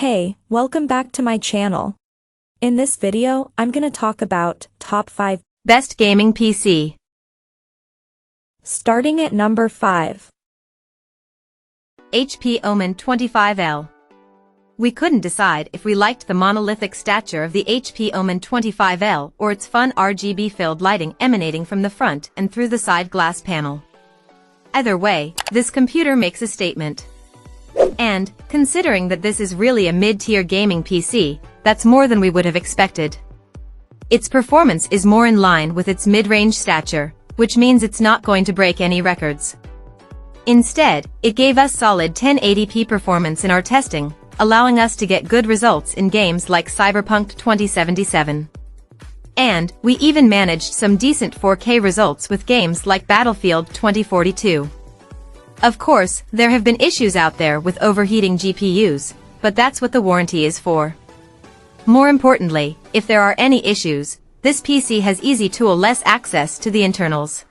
Hey, welcome back to my channel. In this video, I'm gonna talk about top 5 best gaming PC. Starting at number 5. HP Omen 25L. We couldn't decide if we liked the monolithic stature of the HP Omen 25L or its fun RGB-filled lighting emanating from the front and through the side glass panel. Either way, this computer makes a statement. And, considering that this is really a mid-tier gaming PC, that's more than we would have expected. Its performance is more in line with its mid-range stature, which means it's not going to break any records. Instead, it gave us solid 1080p performance in our testing, allowing us to get good results in games like Cyberpunk 2077. And, we even managed some decent 4K results with games like Battlefield 2042. Of course, there have been issues out there with overheating GPUs, but that's what the warranty is for. More importantly, if there are any issues, this PC has easy tool-less access to the internals.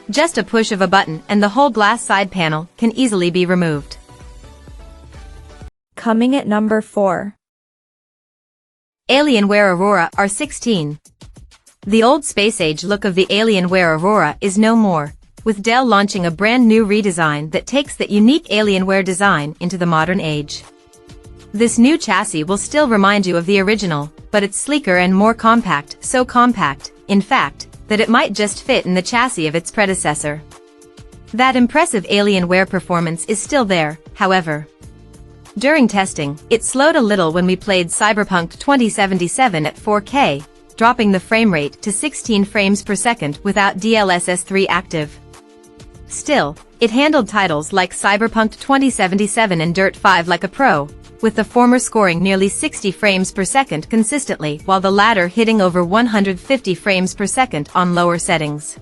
Just a push of a button and the whole glass side panel can easily be removed. Coming at number 4. Alienware Aurora R16. The old space-age look of the Alienware Aurora is no more, with Dell launching a brand new redesign that takes that unique Alienware design into the modern age. This new chassis will still remind you of the original, but it's sleeker and more compact, so compact, in fact, that it might just fit in the chassis of its predecessor. That impressive Alienware performance is still there, however. During testing, it slowed a little when we played Cyberpunk 2077 at 4K, dropping the frame rate to 16 frames per second without DLSS 3 active. Still, it handled titles like Cyberpunk 2077 and Dirt 5 like a pro, with the former scoring nearly 60 frames per second consistently while the latter hitting over 150 frames per second on lower settings.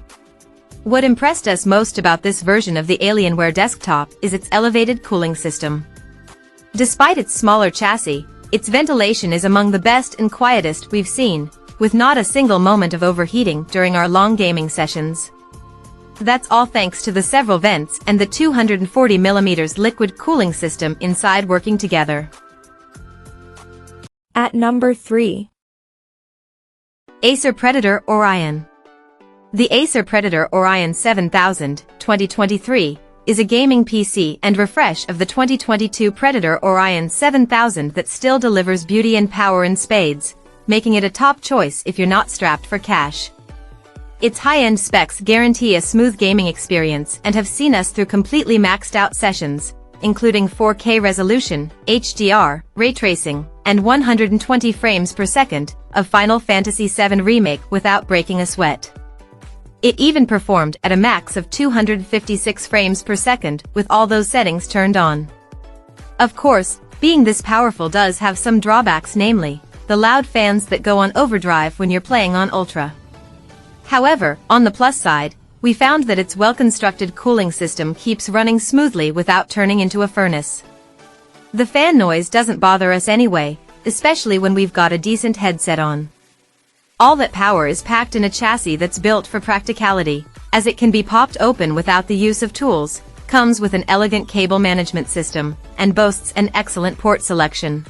What impressed us most about this version of the Alienware desktop is its elevated cooling system. Despite its smaller chassis, its ventilation is among the best and quietest we've seen, with not a single moment of overheating during our long gaming sessions. That's all thanks to the several vents and the 240mm liquid cooling system inside working together. At number 3. Acer Predator Orion. The Acer Predator Orion 7000, 2023, is a gaming PC and refresh of the 2022 Predator Orion 7000 that still delivers beauty and power in spades, making it a top choice if you're not strapped for cash. Its high-end specs guarantee a smooth gaming experience and have seen us through completely maxed-out sessions, including 4K resolution, HDR, ray tracing, and 120 frames per second of Final Fantasy VII Remake without breaking a sweat. It even performed at a max of 256 frames per second with all those settings turned on. Of course, being this powerful does have some drawbacks, namely, the loud fans that go on overdrive when you're playing on Ultra. However, on the plus side, we found that its well-constructed cooling system keeps running smoothly without turning into a furnace. The fan noise doesn't bother us anyway, especially when we've got a decent headset on. All that power is packed in a chassis that's built for practicality, as it can be popped open without the use of tools, comes with an elegant cable management system, and boasts an excellent port selection.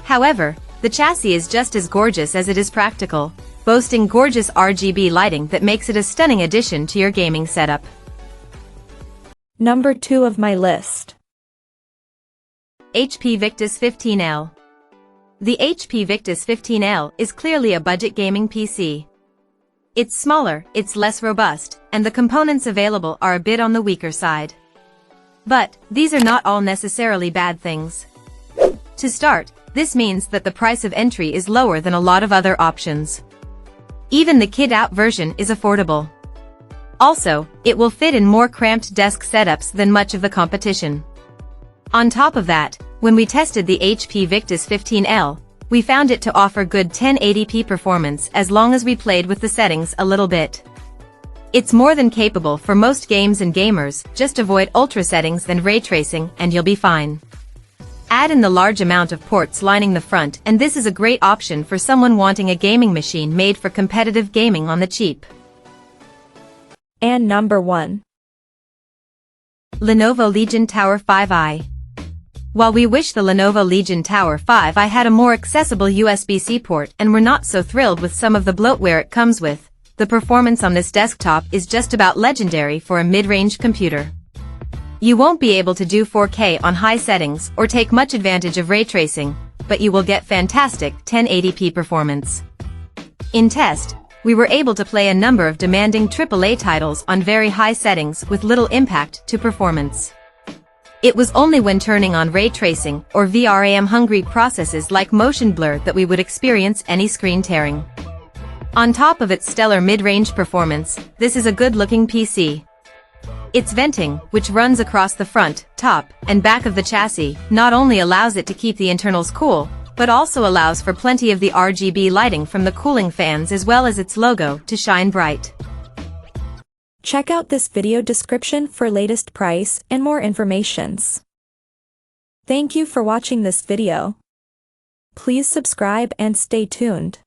However, the chassis is just as gorgeous as it is practical, boasting gorgeous RGB lighting that makes it a stunning addition to your gaming setup. Number 2 of my list. HP Victus 15L. The HP Victus 15L is clearly a budget gaming PC. It's smaller, it's less robust, and the components available are a bit on the weaker side. But, these are not all necessarily bad things. To start, this means that the price of entry is lower than a lot of other options. Even the kit-out version is affordable. Also, it will fit in more cramped desk setups than much of the competition. On top of that, when we tested the HP Victus 15L, we found it to offer good 1080p performance as long as we played with the settings a little bit. It's more than capable for most games and gamers, just avoid ultra settings and ray tracing and you'll be fine. Add in the large amount of ports lining the front and this is a great option for someone wanting a gaming machine made for competitive gaming on the cheap. And number 1. Lenovo Legion Tower 5i. While we wish the Lenovo Legion Tower 5i had a more accessible USB-C port and were not so thrilled with some of the bloatware it comes with, the performance on this desktop is just about legendary for a mid-range computer. You won't be able to do 4K on high settings or take much advantage of ray tracing, but you will get fantastic 1080p performance. In test, we were able to play a number of demanding AAA titles on very high settings with little impact to performance. It was only when turning on ray tracing or VRAM-hungry processes like motion blur that we would experience any screen tearing. On top of its stellar mid-range performance, this is a good-looking PC. Its venting, which runs across the front, top, and back of the chassis, not only allows it to keep the internals cool, but also allows for plenty of the RGB lighting from the cooling fans as well as its logo to shine bright. Check out this video description for latest price and more informations. Thank you for watching this video. Please subscribe and stay tuned.